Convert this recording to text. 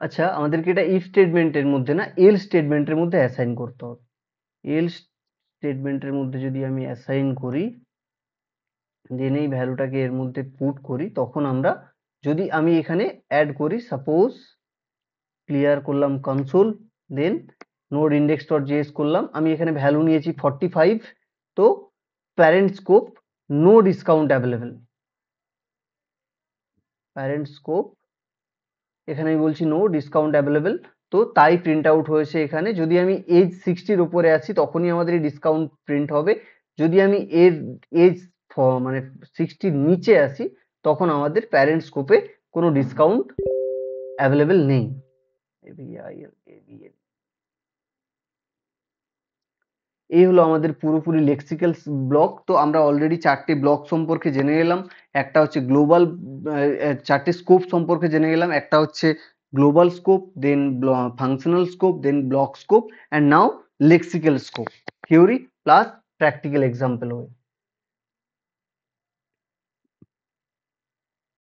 আচ্ছা, আমাদেরকে এটা ইফ স্টেটমেন্টের মধ্যে না, এল স্টেটমেন্টের মধ্যে অ্যাসাইন করতে হবে। এল স্টেটমেন্টের মধ্যে যদি আমি অ্যাসাইন করি, দেন এই ভ্যালুটাকে এর মধ্যে পুট করি, তখন আমরা যদি আমি এখানে অ্যাড করি, সাপোজ ক্লিয়ার করলাম console, then node index dot JS করলাম, আমি এখানে ভ্যালু নিয়েছি 45, তো parent scope no discount available, parent scope এখানে আমি বলছি নো ডিসকাউন্ট অ্যাভেলেবেল, তো তাই প্রিন্ট আউট হয়েছে এখানে। যদি আমি এজ 60-র উপরে আছি তখনই আমাদের এই ডিসকাউন্ট প্রিন্ট হবে, যদি আমি এর এজ মানে 60-র নিচে আসি তখন আমাদের প্যারেন্ট স্কোপে কোনো ডিসকাউন্ট অ্যাভেলেবেল নেই। এই হলো আমাদের পুরোপুরি লেক্সিক্যাল ব্লক। তো আমরা অলরেডি 4টে ব্লক সম্পর্কে জেনে গেলাম। একটা হচ্ছে গ্লোবাল, 4টে স্কোপ সম্পর্কে জেনে গেলাম। একটা হচ্ছে global scope, then functional scope, then block scope, and now lexical scope, theory plus practical example হয়ে।